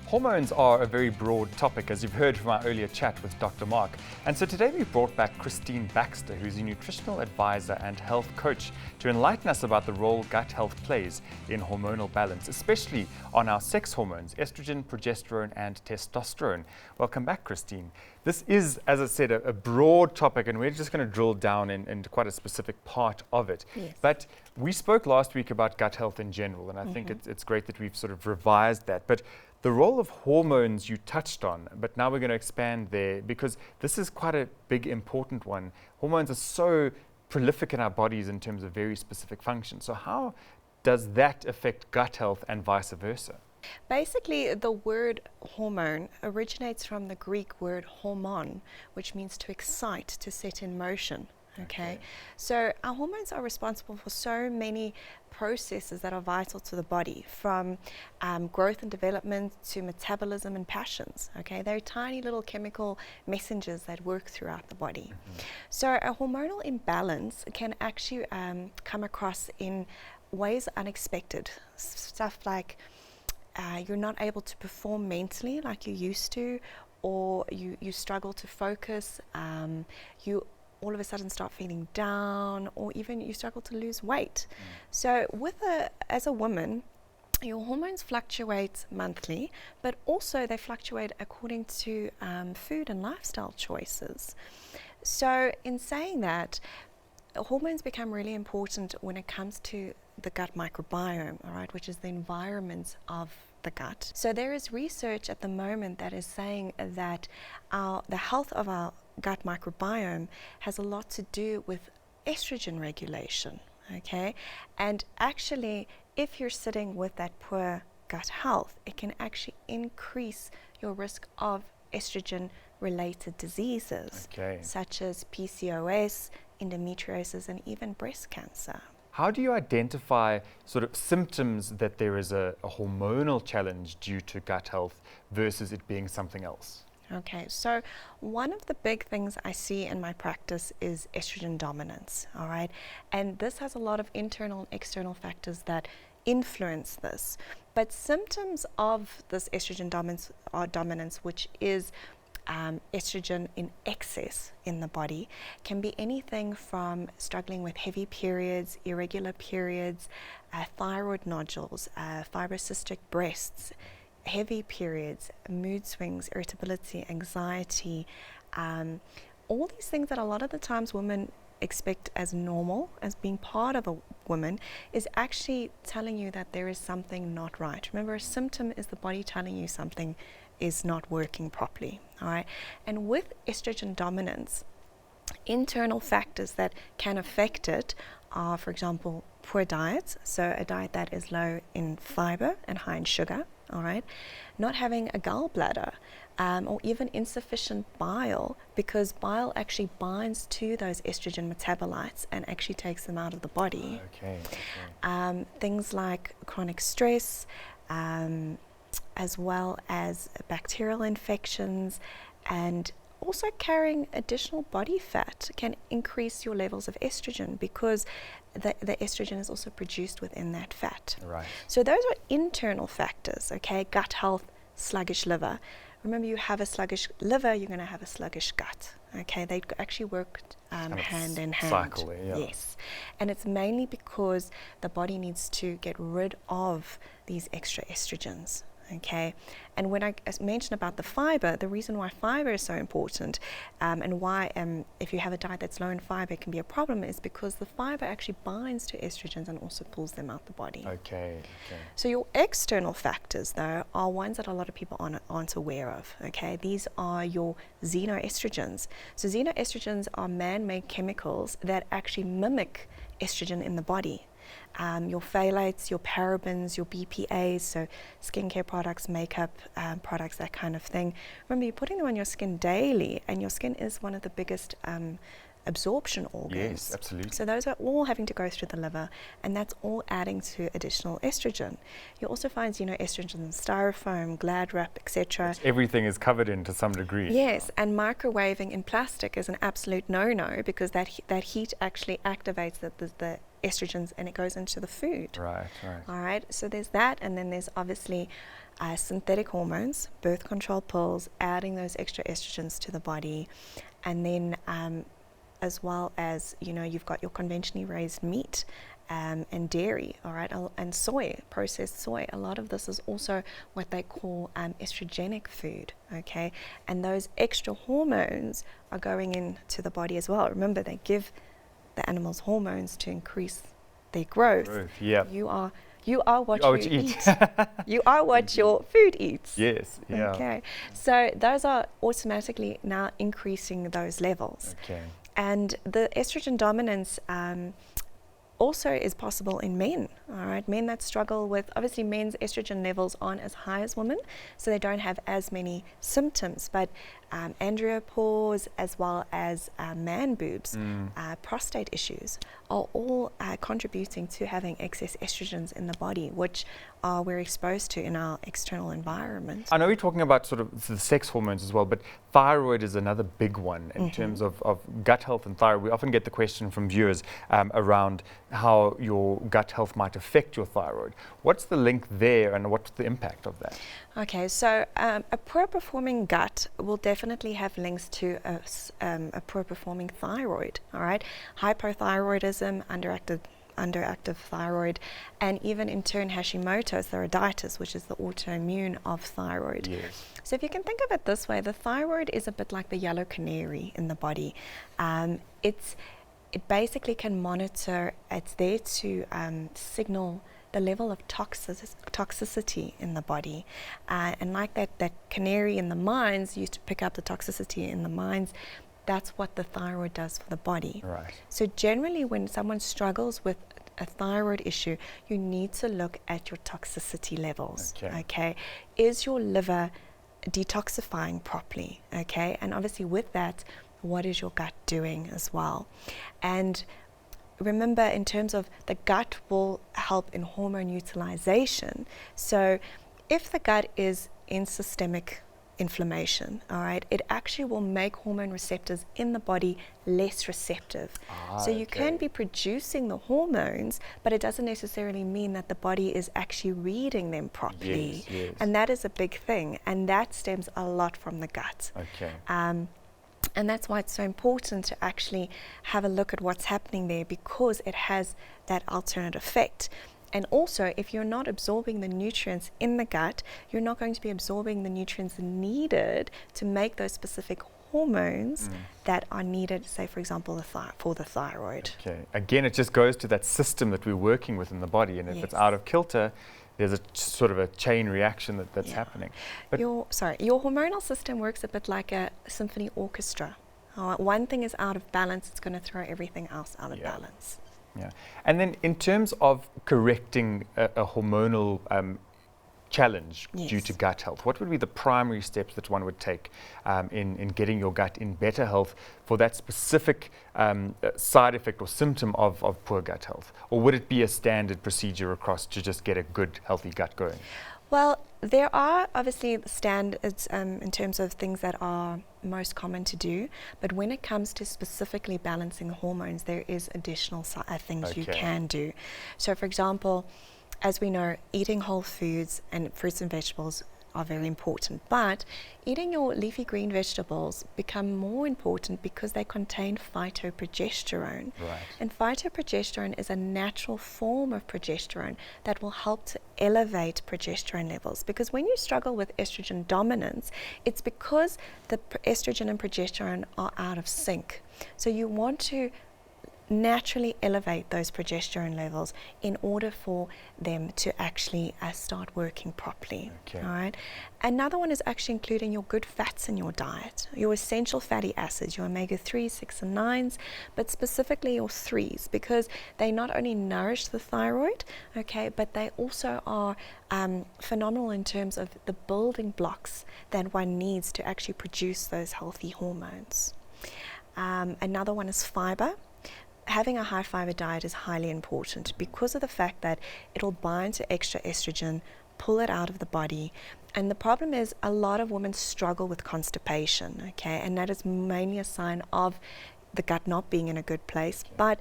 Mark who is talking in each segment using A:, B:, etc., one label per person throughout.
A: Hormones are a very broad topic, as you've heard from our earlier chat with Dr. Mark. And so today we've brought back Christine Baxter, who's a nutritional advisor and health coach, to enlighten us about the role gut health plays in hormonal balance, especially on our sex hormones, estrogen, progesterone, and testosterone. Welcome back, Christine. This is, as I said, a broad topic, and we're just going to drill down into quite a specific part of it.
B: Yes.
A: But we spoke last week about gut health in general, and I think it's great that we've sort of revised that. But the role of hormones you touched on, but now we're going to expand there because this is quite a big, important one. Hormones are so prolific in our bodies in terms of very specific functions. So how does that affect gut health and vice versa?
B: Basically, the word hormone originates from the Greek word hormon, which means to excite, to set in motion. Okay, so our hormones are responsible for so many processes that are vital to the body, from growth and development to metabolism and passions. Okay, they're tiny little chemical messengers that work throughout the body. So a hormonal imbalance can actually come across in ways unexpected. Stuff like you're not able to perform mentally like you used to, or you struggle to focus, you all of a sudden start feeling down, or even you struggle to lose weight. So as a woman, your hormones fluctuate monthly, but also they fluctuate according to food and lifestyle choices. So in saying that, hormones become really important when it comes to the gut microbiome, all right, which is the environment of the gut. So there is research at the moment that is saying that the health of our gut microbiome has a lot to do with estrogen regulation, okay? And actually, if you're sitting with that poor gut health, it can actually increase your risk of estrogen-related diseases, such as PCOS, endometriosis, and even breast cancer.
A: How do you identify sort of symptoms that there is a hormonal challenge due to gut health versus it being something else?
B: Okay, so one of the big things I see in my practice is estrogen dominance, all right? And this has a lot of internal and external factors that influence this. But symptoms of this estrogen dominance, which is estrogen in excess in the body, can be anything from struggling with heavy periods, irregular periods, thyroid nodules, fibrocystic breasts, heavy periods, mood swings, irritability, anxiety, all these things that a lot of the times women expect as normal, as being part of a woman, is actually telling you that there is something not right. Remember, a symptom is the body telling you something is not working properly, all right? And with estrogen dominance, internal factors that can affect it are, for example, poor diet, so a diet that is low in fiber and high in sugar, all right, not having a gallbladder, or even insufficient bile, because bile actually binds to those estrogen metabolites and actually takes them out of the body. Things like chronic stress, as well as bacterial infections, and also carrying additional body fat can increase your levels of estrogen, because the estrogen is also produced within that fat.
A: Right.
B: So those are internal factors, okay? Gut health, sluggish liver. Remember, you have a sluggish liver, you're going to have a sluggish gut, okay? They actually work hand in hand.
A: Cycle, yeah.
B: Yes. And it's mainly because the body needs to get rid of these extra estrogens. Okay, and when I mentioned about the fiber, the reason why fiber is so important, and why if you have a diet that's low in fiber it can be a problem, is because the fiber actually binds to estrogens and also pulls them out the body.
A: Okay.
B: So your external factors, though, are ones that a lot of people aren't aware of. Okay, these are your xenoestrogens. So xenoestrogens are man-made chemicals that actually mimic estrogen in the body. Your phthalates, your parabens, your BPAs, so skincare products, makeup products, that kind of thing. Remember, you're putting them on your skin daily, and your skin is one of the biggest absorption organs.
A: Yes, absolutely.
B: So those are all having to go through the liver, and that's all adding to additional estrogen. You also find, estrogen in styrofoam, Glad wrap, etc.
A: Everything is covered in to some degree.
B: Yes, and microwaving in plastic is an absolute no-no, because that heat actually activates the estrogens, and it goes into the food.
A: Right.
B: All right, so there's that, and then there's obviously synthetic hormones, birth control pills, adding those extra estrogens to the body, and then as well as, you've got your conventionally raised meat and dairy, all right, and soy, processed soy. A lot of this is also what they call estrogenic food, okay? And those extra hormones are going into the body as well. Remember, they give the animals hormones to increase their growth.
A: Yeah.
B: You are what you eat. You are what your food eats.
A: Yes. Yeah.
B: Okay. So those are automatically now increasing those levels.
A: Okay.
B: And the estrogen dominance also is possible in men, all right? Men that struggle with, obviously men's estrogen levels aren't as high as women, so they don't have as many symptoms, but andropause as well as man boobs, prostate issues are all contributing to having excess estrogens in the body, which we're exposed to in our external environment.
A: I know we're talking about sort of the sex hormones as well, but thyroid is another big one in terms of gut health and thyroid. We often get the question from viewers around how your gut health might affect your thyroid. What's the link there, and what's the impact of that?
B: Okay, so a poor performing gut will definitely have links to a poor performing thyroid, all right? Hypothyroidism, underactive thyroid, and even in turn Hashimoto's thyroiditis, which is the autoimmune of thyroid.
A: Yes.
B: So if you can think of it this way, the thyroid is a bit like the yellow canary in the body. It basically can monitor, it's there to signal the level of toxicity in the body. And like that canary in the mines used to pick up the toxicity in the mines, that's what the thyroid does for the body.
A: Right.
B: So generally when someone struggles with a thyroid issue, you need to look at your toxicity levels. Okay? Is your liver detoxifying properly? Okay? And obviously with that, what is your gut doing as well? And remember, in terms of the gut will help in hormone utilization. So if the gut is in systemic inflammation, all right, it actually will make hormone receptors in the body less receptive. So you can be producing the hormones, but it doesn't necessarily mean that the body is actually reading them properly.
A: Yes.
B: And that is a big thing, and that stems a lot from the gut.
A: Okay.
B: And that's why it's so important to actually have a look at what's happening there, because it has that alternate effect. And also, if you're not absorbing the nutrients in the gut, you're not going to be absorbing the nutrients needed to make those specific hormones that are needed, say, for example, for the thyroid.
A: Okay. Again, it just goes to that system that we're working with in the body, and if it's out of kilter, there's a sort of a chain reaction that's happening. But
B: your hormonal system works a bit like a symphony orchestra. One thing is out of balance, it's going to throw everything else out of balance.
A: Yeah. And then in terms of correcting a hormonal challenge due to gut health, what would be the primary steps that one would take in getting your gut in better health for that specific side effect or symptom of poor gut health? Or would it be a standard procedure across to just get a good, healthy gut going?
B: Well, there are obviously standards in terms of things that are most common to do, but when it comes to specifically balancing the hormones, there is additional things you can do. So for example, as we know, eating whole foods and fruits and vegetables are very important, but eating your leafy green vegetables become more important because they contain phytoprogesterone.
A: Right.
B: And phytoprogesterone is a natural form of progesterone that will help to elevate progesterone levels, because when you struggle with estrogen dominance, it's because the estrogen and progesterone are out of sync. So you want to naturally elevate those progesterone levels in order for them to actually start working properly.
A: Okay.
B: All right. Another one is actually including your good fats in your diet, your essential fatty acids, your omega-3, 6 and 9s, but specifically your 3s, because they not only nourish the thyroid, okay, but they also are phenomenal in terms of the building blocks that one needs to actually produce those healthy hormones. Another one is fiber. Having a high fiber diet is highly important because of the fact that it'll bind to extra estrogen, pull it out of the body. And the problem is a lot of women struggle with constipation, okay? And that is mainly a sign of the gut not being in a good place. But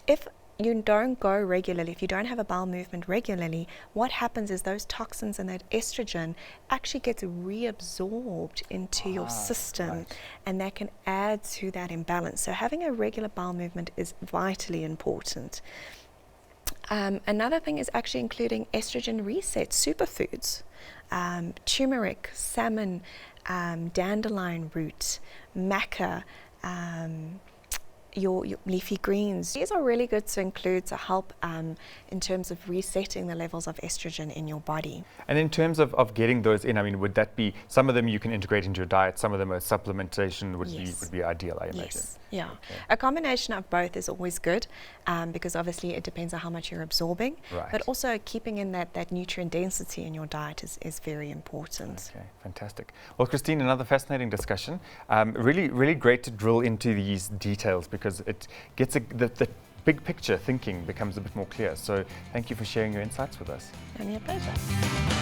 B: if you don't go regularly, if you don't have a bowel movement regularly, what happens is those toxins and that estrogen actually gets reabsorbed into your system, and that can add to that imbalance. So having a regular bowel movement is vitally important. Another thing is actually including estrogen reset superfoods, turmeric, salmon, dandelion root, maca, your leafy greens. These are really good to include to help in terms of resetting the levels of estrogen in your body.
A: And in terms of getting those in, I mean, would that be, some of them you can integrate into your diet, some of them are supplementation would be ideal, I imagine.
B: Yes, yeah.
A: Okay.
B: A combination of both is always good because obviously it depends on how much you're absorbing, but also keeping in that nutrient density in your diet is very important.
A: Okay, fantastic. Well, Christine, another fascinating discussion. Really great to drill into these details because it gets the big picture thinking becomes a bit more clear. So thank you for sharing your insights with us.
B: Only a pleasure.